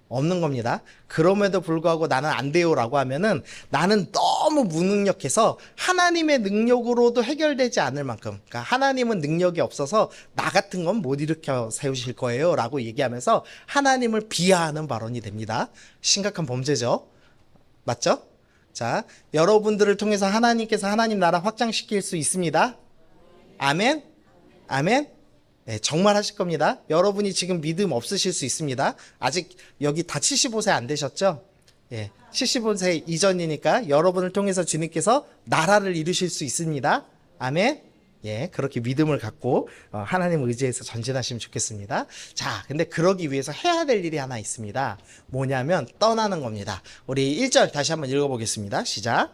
없는 겁니다. 그럼에도 불구하고 나는 안 돼요 라고 하면은 나는 너무 무능력해서 하나님의 능력으로도 해결되지 않을 만큼, 그러니까 하나님은 능력이 없어서 나 같은 건 못 일으켜 세우실 거예요 라고 얘기하면서 하나님을 비하하는 발언이 됩니다. 심각한 범죄죠. 맞죠? 자, 여러분들을 통해서 하나님께서 하나님 나라 확장시킬 수 있습니다. 아멘? 아멘? 네, 정말 하실 겁니다. 여러분이 지금 믿음 없으실 수 있습니다. 아직 여기 다 75세 안 되셨죠? 예, 75세 이전이니까 여러분을 통해서 주님께서 나라를 이루실 수 있습니다. 아멘. 예, 그렇게 믿음을 갖고 하나님 의지해서 전진하시면 좋겠습니다. 자, 근데 그러기 위해서 해야 될 일이 하나 있습니다. 뭐냐면 떠나는 겁니다. 우리 1절 다시 한번 읽어보겠습니다. 시작.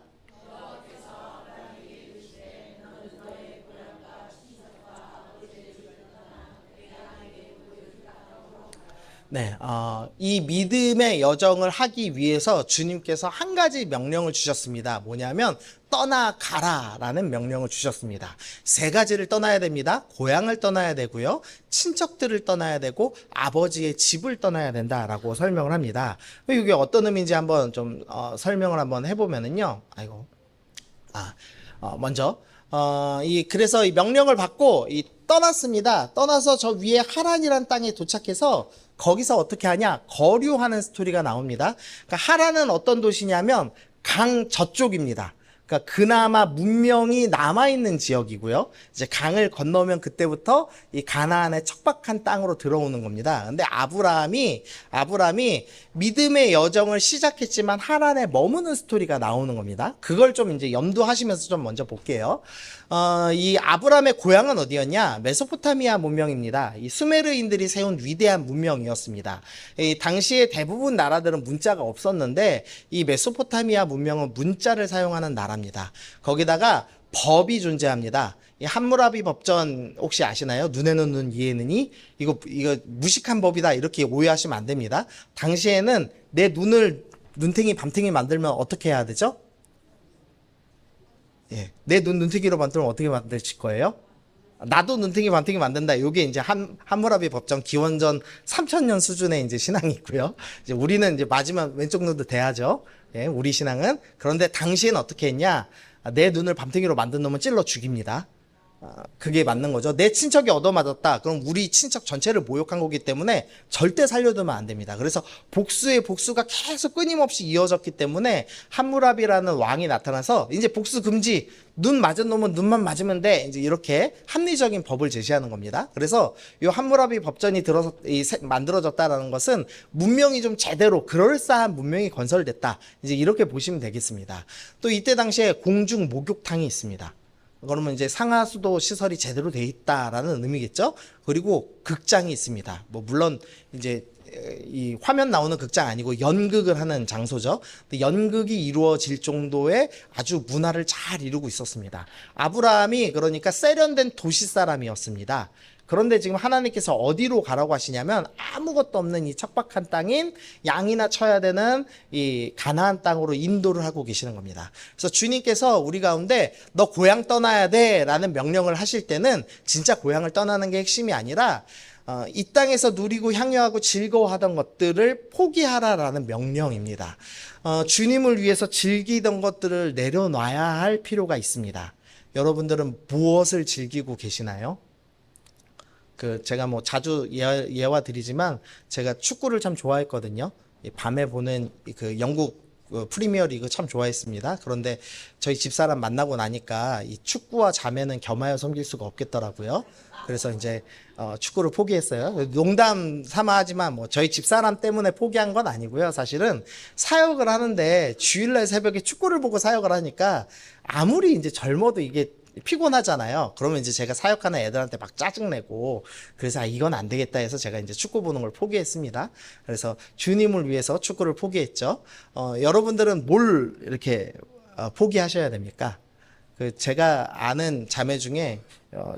네, 이 믿음의 여정을 하기 위해서 주님께서 한 가지 명령을 주셨습니다. 뭐냐면 떠나가라라는 명령을 주셨습니다. 세 가지를 떠나야 됩니다. 고향을 떠나야 되고요, 친척들을 떠나야 되고 아버지의 집을 떠나야 된다라고 설명을 합니다. 이게 어떤 의미인지 한번 좀 설명을 한번 해보면은요. 먼저 그래서 이 명령을 받고 떠났습니다. 떠나서 저 위에 하란이라는 땅에 도착해서 거기서 어떻게 하냐? 거류하는 스토리가 나옵니다. 그러니까 하란은 어떤 도시냐면 강 저쪽입니다. 그러니까 그나마 문명이 남아있는 지역이고요. 이제 강을 건너면 그때부터 이 가나안의 척박한 땅으로 들어오는 겁니다. 근데 아브라함이 믿음의 여정을 시작했지만 하란에 머무는 스토리가 나오는 겁니다. 그걸 좀 이제 염두하시면서 좀 먼저 볼게요. 이 아브라함의 고향은 어디였냐? 메소포타미아 문명입니다. 이 수메르인들이 세운 위대한 문명이었습니다. 이 당시에 대부분 나라들은 문자가 없었는데 이 메소포타미아 문명은 문자를 사용하는 나라입니다. 거기다가 법이 존재합니다. 이 함무라비 법전 혹시 아시나요? 눈에는 눈, 이에는 이. 이거 무식한 법이다 이렇게 오해하시면 안 됩니다. 당시에는 내 눈을 눈탱이 밤탱이 만들면 어떻게 해야 되죠? 예, 내 눈탱이로 만들면 어떻게 만드실 거예요? 나도 눈탱이 밤탱이 만든다. 요게 이제 함무라비 법정 기원전 3000년 수준의 이제 신앙이 있고요. 이제 우리는 이제 맞으면 왼쪽 눈도 돼야죠. 예, 우리 신앙은. 그런데 당시엔 어떻게 했냐? 내 눈을 밤탱이로 만든 놈은 찔러 죽입니다. 그게 맞는 거죠. 내 친척이 얻어맞았다. 그럼 우리 친척 전체를 모욕한 거기 때문에 절대 살려두면 안 됩니다. 그래서 복수의 복수가 계속 끊임없이 이어졌기 때문에 함무라비라는 왕이 나타나서 이제 복수 금지, 눈 맞은 놈은 눈만 맞으면 돼. 이제 이렇게 합리적인 법을 제시하는 겁니다. 그래서 이 함무라비 법전이 만들어졌다라는 것은 문명이 좀 제대로 그럴싸한 문명이 건설됐다. 이제 이렇게 보시면 되겠습니다. 또 이때 당시에 공중 목욕탕이 있습니다. 그러면 이제 상하수도 시설이 제대로 돼 있다라는 의미겠죠. 그리고 극장이 있습니다. 뭐 물론 이제 이 화면 나오는 극장 아니고 연극을 하는 장소죠. 근데 연극이 이루어질 정도의 아주 문화를 잘 이루고 있었습니다. 아브라함이 그러니까 세련된 도시 사람이었습니다. 그런데 지금 하나님께서 어디로 가라고 하시냐면 아무것도 없는 이 척박한 땅인 양이나 쳐야 되는 이 가나안 땅으로 인도를 하고 계시는 겁니다. 그래서 주님께서 우리 가운데 너 고향 떠나야 돼 라는 명령을 하실 때는 진짜 고향을 떠나는 게 핵심이 아니라 이 땅에서 누리고 향유하고 즐거워하던 것들을 포기하라라는 명령입니다. 주님을 위해서 즐기던 것들을 내려놔야 할 필요가 있습니다. 여러분들은 무엇을 즐기고 계시나요? 제가 뭐 자주 예화 드리지만 제가 축구를 참 좋아했거든요. 밤에 보는 그 영국 프리미어 리그 참 좋아했습니다. 그런데 저희 집사람 만나고 나니까 이 축구와 자매는 겸하여 섬길 수가 없겠더라고요. 그래서 이제 축구를 포기했어요. 농담 삼아 하지만 뭐 저희 집사람 때문에 포기한 건 아니고요. 사실은 사역을 하는데 주일날 새벽에 축구를 보고 사역을 하니까 아무리 이제 젊어도 이게 피곤하잖아요. 그러면 이제 제가 사역하는 애들한테 막 짜증내고 그래서 이건 안 되겠다 해서 제가 이제 축구 보는 걸 포기했습니다. 그래서 주님을 위해서 축구를 포기했죠. 여러분들은 뭘 이렇게 포기하셔야 됩니까? 제가 아는 자매 중에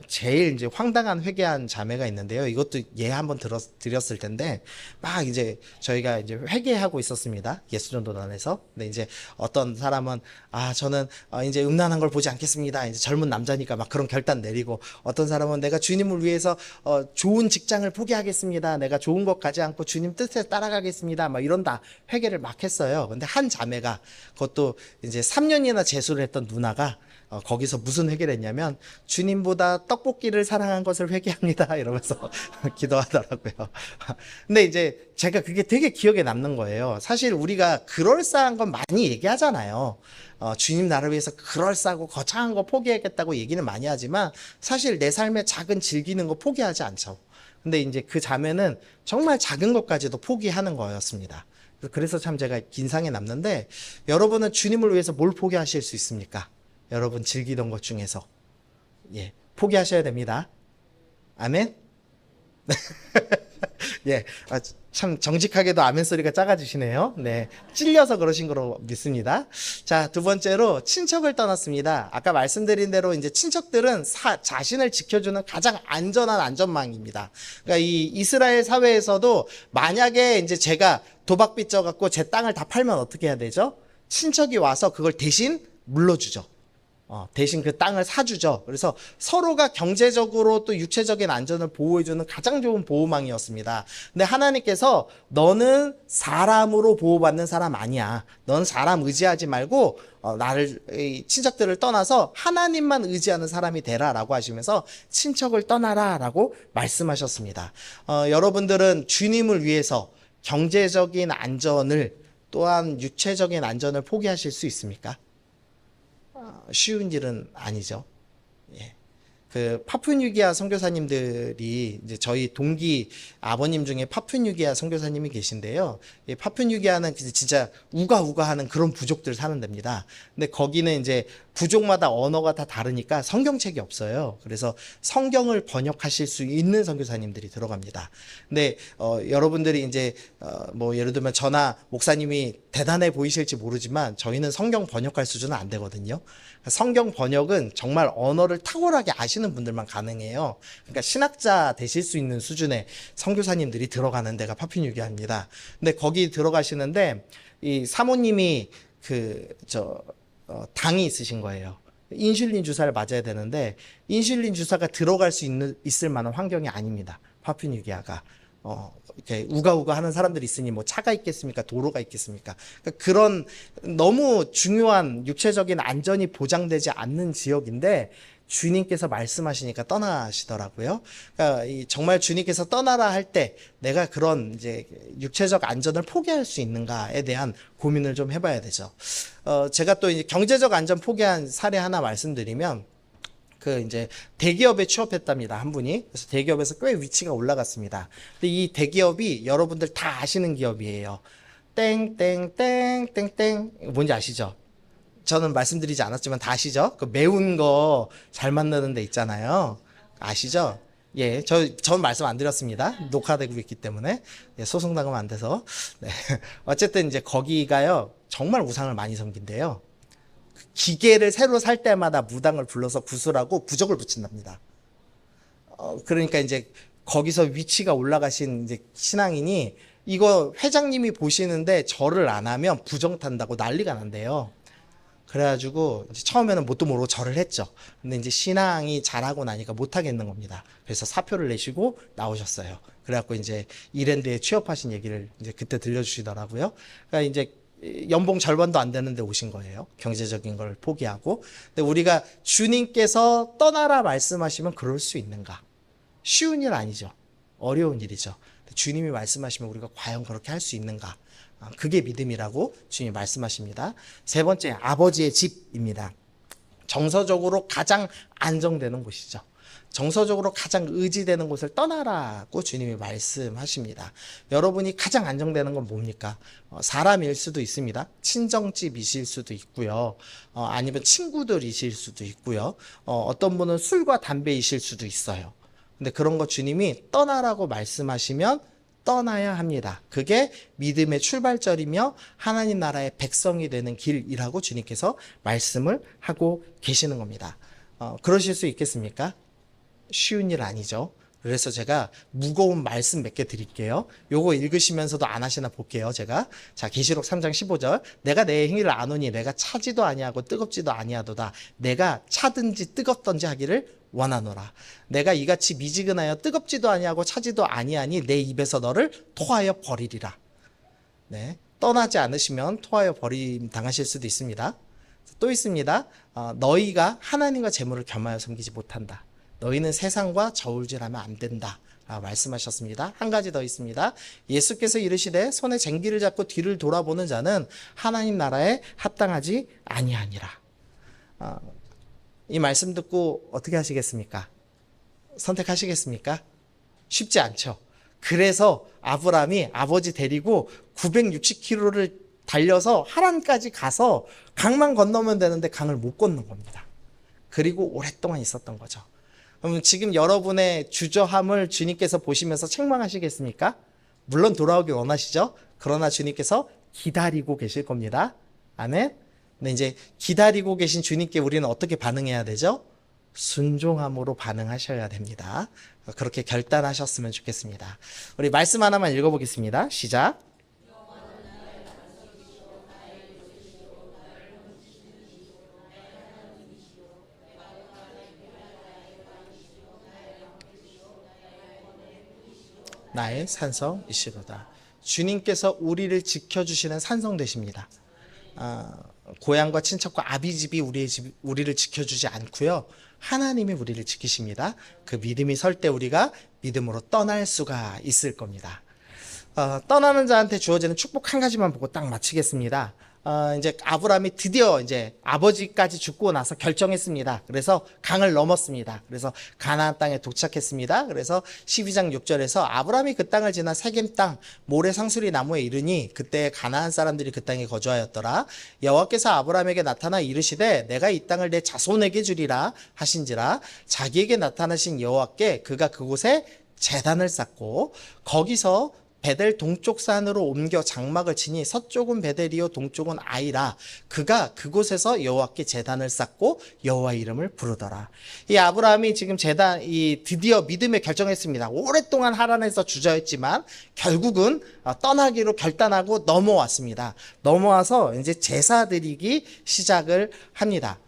제일 이제 황당한 회개한 자매가 있는데요. 이것도 예 한번 드렸을 텐데 막 이제 저희가 이제 회개하고 있었습니다. 예수전도단에서. 근데 이제 어떤 사람은 저는 이제 음란한 걸 보지 않겠습니다. 이제 젊은 남자니까 막 그런 결단 내리고 어떤 사람은 내가 주님을 위해서 좋은 직장을 포기하겠습니다. 내가 좋은 것 가지 않고 주님 뜻에 따라가겠습니다. 막 이런다 회개를 막 했어요. 근데 한 자매가 그것도 이제 3년이나 재수를 했던 누나가 거기서 무슨 회개를 했냐면 주님보다 떡볶이를 사랑한 것을 회개합니다 이러면서 기도하더라고요. 근데 이제 제가 그게 되게 기억에 남는 거예요. 사실 우리가 그럴싸한 건 많이 얘기하잖아요. 주님 나를 위해서 그럴싸하고 거창한 거 포기하겠다고 얘기는 많이 하지만 사실 내 삶의 작은 즐기는 거 포기하지 않죠. 근데 이제 그 자매는 정말 작은 것까지도 포기하는 거였습니다. 그래서 참 제가 인상에 남는데 여러분은 주님을 위해서 뭘 포기하실 수 있습니까? 여러분 즐기던 것 중에서 포기하셔야 됩니다. 아멘. 참 정직하게도 아멘 소리가 작아지시네요. 네, 찔려서 그러신 거로 믿습니다. 자, 두 번째로 친척을 떠났습니다. 아까 말씀드린 대로 이제 친척들은 자신을 지켜주는 가장 안전한 안전망입니다. 그러니까 이 이스라엘 사회에서도 만약에 이제 제가 도박 빚져 갖고 제 땅을 다 팔면 어떻게 해야 되죠? 친척이 와서 그걸 대신 물러주죠. 대신 그 땅을 사주죠. 그래서 서로가 경제적으로 또 육체적인 안전을 보호해주는 가장 좋은 보호망이었습니다. 근데 하나님께서 너는 사람으로 보호받는 사람 아니야. 넌 사람 의지하지 말고 친척들을 떠나서 하나님만 의지하는 사람이 되라라고 하시면서 친척을 떠나라라고 말씀하셨습니다. 여러분들은 주님을 위해서 경제적인 안전을 또한 육체적인 안전을 포기하실 수 있습니까? 쉬운 일은 아니죠. 예. 그 파푸뉴기아 선교사님들이 이제 저희 동기 아버님 중에 파푸뉴기아 선교사님이 계신데요. 이 파푸뉴기아는 진짜 우가우가하는 그런 부족들 사는 데입니다. 근데 거기는 이제 부족마다 언어가 다 다르니까 성경책이 없어요. 그래서 성경을 번역하실 수 있는 선교사님들이 들어갑니다. 근데 여러분들이 이제 뭐 예를 들면 저나 목사님이 대단해 보이실지 모르지만 저희는 성경 번역할 수준은 안 되거든요. 성경 번역은 정말 언어를 탁월하게 아시는 분들만 가능해요. 그러니까 신학자 되실 수 있는 수준의 선교사님들이 들어가는 데가 파푸뉴기아입니다. 근데 거기 들어가시는데 이 사모님이 당이 있으신 거예요. 인슐린 주사를 맞아야 되는데 인슐린 주사가 들어갈 수 있을 만한 환경이 아닙니다. 파푸뉴기아가. 이렇게 우가우가 하는 사람들이 있으니 뭐 차가 있겠습니까? 도로가 있겠습니까? 그러니까 그런 너무 중요한 육체적인 안전이 보장되지 않는 지역인데 주님께서 말씀하시니까 떠나시더라고요. 그러니까 정말 주님께서 떠나라 할 때 내가 그런 이제 육체적 안전을 포기할 수 있는가에 대한 고민을 좀 해봐야 되죠. 제가 또 이제 경제적 안전 포기한 사례 하나 말씀드리면 이제 대기업에 취업했답니다. 한 분이. 그래서 대기업에서 꽤 위치가 올라갔습니다. 근데 이 대기업이 여러분들 다 아시는 기업이에요. 땡땡땡땡땡 뭔지 아시죠? 저는 말씀드리지 않았지만 다 아시죠? 그 매운 거 잘 만드는 데 있잖아요. 아시죠? 예, 전 말씀 안 드렸습니다. 녹화되고 있기 때문에. 예, 소송당하면 안 돼서. 네. 어쨌든 이제 거기가요, 정말 우상을 많이 섬긴대요. 기계를 새로 살 때마다 무당을 불러서 구슬하고 부적을 붙인답니다. 그러니까 이제 거기서 위치가 올라가신 이제 신앙인이 이거 회장님이 보시는데 절을 안 하면 부정 탄다고 난리가 난대요. 그래가지고 이제 처음에는 뭣도 모르고 절을 했죠. 근데 이제 신앙이 잘하고 나니까 못 하겠는 겁니다. 그래서 사표를 내시고 나오셨어요. 그래갖고 이제 이랜드에 취업하신 얘기를 이제 그때 들려주시더라고요. 그러니까 이제 연봉 절반도 안 되는데 오신 거예요. 경제적인 걸 포기하고. 근데 우리가 주님께서 떠나라 말씀하시면 그럴 수 있는가? 쉬운 일 아니죠. 어려운 일이죠. 주님이 말씀하시면 우리가 과연 그렇게 할 수 있는가? 그게 믿음이라고 주님이 말씀하십니다. 세 번째, 아버지의 집입니다. 정서적으로 가장 안정되는 곳이죠. 정서적으로 가장 의지되는 곳을 떠나라고 주님이 말씀하십니다. 여러분이 가장 안정되는 건 뭡니까? 사람일 수도 있습니다. 친정집이실 수도 있고요. 아니면 친구들이실 수도 있고요. 어떤 분은 술과 담배이실 수도 있어요. 근데 그런 거 주님이 떠나라고 말씀하시면 떠나야 합니다. 그게 믿음의 출발점이며 하나님 나라의 백성이 되는 길이라고 주님께서 말씀을 하고 계시는 겁니다. 그러실 수 있겠습니까? 쉬운 일 아니죠. 그래서 제가 무거운 말씀 몇 개 드릴게요. 요거 읽으시면서도 안 하시나 볼게요. 제가 자 계시록 3장 15절 내가 내 행위를 아노니 내가 차지도 아니하고 뜨겁지도 아니하도다. 내가 차든지 뜨겁던지 하기를 원하노라. 내가 이같이 미지근하여 뜨겁지도 아니하고 차지도 아니하니 내 입에서 너를 토하여 버리리라. 네, 떠나지 않으시면 토하여 버림 당하실 수도 있습니다. 또 있습니다. 너희가 하나님과 재물을 겸하여 섬기지 못한다. 너희는 세상과 저울질하면 안 된다. 말씀하셨습니다. 한 가지 더 있습니다. 예수께서 이르시되 손에 쟁기를 잡고 뒤를 돌아보는 자는 하나님 나라에 합당하지 아니하니라. 이 말씀 듣고 어떻게 하시겠습니까? 선택하시겠습니까? 쉽지 않죠. 그래서 아브라함이 아버지 데리고 960km를 달려서 하란까지 가서 강만 건너면 되는데 강을 못 건넌 겁니다. 그리고 오랫동안 있었던 거죠. 그럼 지금 여러분의 주저함을 주님께서 보시면서 책망하시겠습니까? 물론 돌아오길 원하시죠? 그러나 주님께서 기다리고 계실 겁니다. 아멘? 근데 이제 기다리고 계신 주님께 우리는 어떻게 반응해야 되죠? 순종함으로 반응하셔야 됩니다. 그렇게 결단하셨으면 좋겠습니다. 우리 말씀 하나만 읽어보겠습니다. 시작. 나의 산성이시로다. 주님께서 우리를 지켜주시는 산성 되십니다. 고향과 친척과 아비집이 우리를 지켜주지 않고요. 하나님이 우리를 지키십니다. 그 믿음이 설 때 우리가 믿음으로 떠날 수가 있을 겁니다. 떠나는 자한테 주어지는 축복 한 가지만 보고 딱 마치겠습니다. 이제 아브라함이 드디어 이제 아버지까지 죽고 나서 결정했습니다. 그래서 강을 넘었습니다. 그래서 가나안 땅에 도착했습니다. 그래서 12장 6절에서 아브라함이 그 땅을 지나 세겜 땅 모래 상수리 나무에 이르니 그때 가나안 사람들이 그 땅에 거주하였더라. 여호와께서 아브라함에게 나타나 이르시되 내가 이 땅을 내 자손에게 주리라 하신지라. 자기에게 나타나신 여호와께 그가 그곳에 제단을 쌓고 거기서 베델 동쪽 산으로 옮겨 장막을 치니 서쪽은 베델이요 동쪽은 아이라. 그가 그곳에서 여호와께 제단을 쌓고 여호와 이름을 부르더라. 이 아브라함이 지금 드디어 믿음에 결정했습니다. 오랫동안 하란에서 주저했지만 결국은 떠나기로 결단하고 넘어왔습니다. 넘어와서 이제 제사 드리기 시작을 합니다.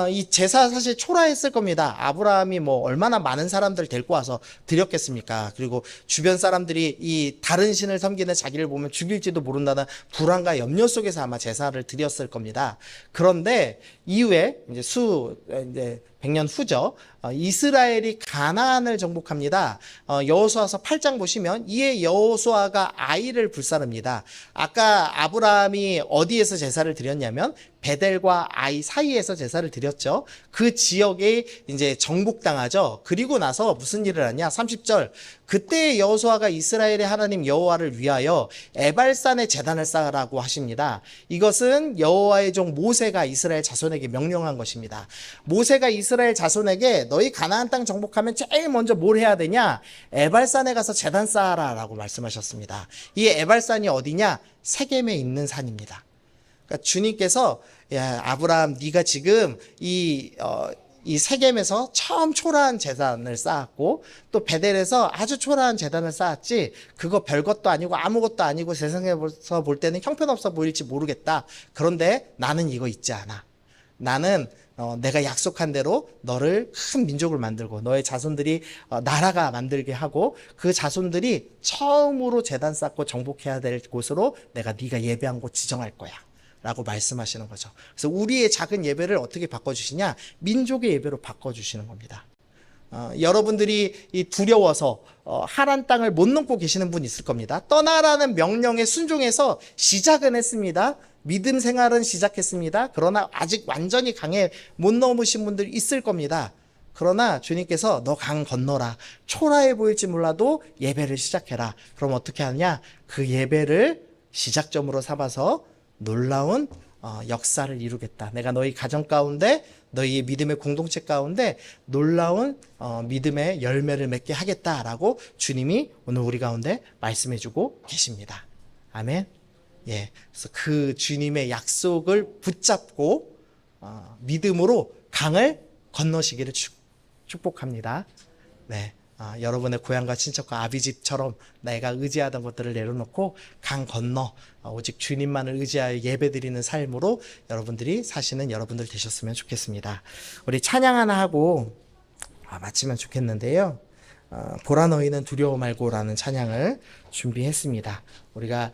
이 제사 사실 초라했을 겁니다. 아브라함이 뭐 얼마나 많은 사람들 데리고 와서 드렸겠습니까? 그리고 주변 사람들이 이 다른 신을 섬기는 자기를 보면 죽일지도 모른다는 불안과 염려 속에서 아마 제사를 드렸을 겁니다. 그런데 이후에 이제 100년 후죠. 이스라엘이 가나안을 정복합니다. 여호수아서 8장 보시면 이에 여호수아가 아이를 불사릅니다. 아까 아브라함이 어디에서 제사를 드렸냐면 베델과 아이 사이에서 제사를 드렸죠. 그 지역에 이제 정복당하죠. 그리고 나서 무슨 일을 하냐? 30절. 그때 여호수아가 이스라엘의 하나님 여호와를 위하여 에발산에 제단을 쌓으라고 하십니다. 이것은 여호와의 종 모세가 이스라엘 자손에게 명령한 것입니다. 모세가 이스라엘 자손에게 너희 가나안 땅 정복하면 제일 먼저 뭘 해야 되냐? 에발산에 가서 제단 쌓아라라고 말씀하셨습니다. 이 에발산이 어디냐? 세겜에 있는 산입니다. 그러니까 주님께서 야 아브라함 네가 지금 이 세겜에서 처음 초라한 제단을 쌓았고 또 베델에서 아주 초라한 제단을 쌓았지 그거 별것도 아니고 아무것도 아니고 세상에서 볼 때는 형편없어 보일지 모르겠다. 그런데 나는 이거 잊지 않아. 나는 내가 약속한 대로 너를 큰 민족을 만들고 너의 자손들이 나라가 만들게 하고 그 자손들이 처음으로 제단 쌓고 정복해야 될 곳으로 내가 네가 예배한 곳 지정할 거야 라고 말씀하시는 거죠. 그래서 우리의 작은 예배를 어떻게 바꿔주시냐? 민족의 예배로 바꿔주시는 겁니다. 여러분들이 두려워서 하란 땅을 못 넘고 계시는 분 있을 겁니다. 떠나라는 명령에 순종해서 시작은 했습니다. 믿음 생활은 시작했습니다. 그러나 아직 완전히 강에 못 넘으신 분들 있을 겁니다. 그러나 주님께서 너 강 건너라. 초라해 보일지 몰라도 예배를 시작해라. 그럼 어떻게 하냐? 그 예배를 시작점으로 삼아서 놀라운 역사를 이루겠다. 내가 너희 가정 가운데 너희의 믿음의 공동체 가운데 놀라운 믿음의 열매를 맺게 하겠다라고 주님이 오늘 우리 가운데 말씀해주고 계십니다. 아멘. 예, 그래서 그 주님의 약속을 붙잡고 믿음으로 강을 건너시기를 축복합니다. 네. 여러분의 고향과 친척과 아비집처럼 내가 의지하던 것들을 내려놓고 강 건너 오직 주님만을 의지하여 예배드리는 삶으로 여러분들이 사시는 여러분들 되셨으면 좋겠습니다. 우리 찬양 하나 하고 마치면 좋겠는데요. 보라 너희는 두려워 말고라는 찬양을 준비했습니다. 우리가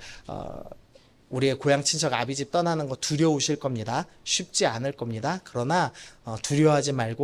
우리의 고향 친척 아비집 떠나는 거 두려우실 겁니다. 쉽지 않을 겁니다. 그러나 두려워하지 말고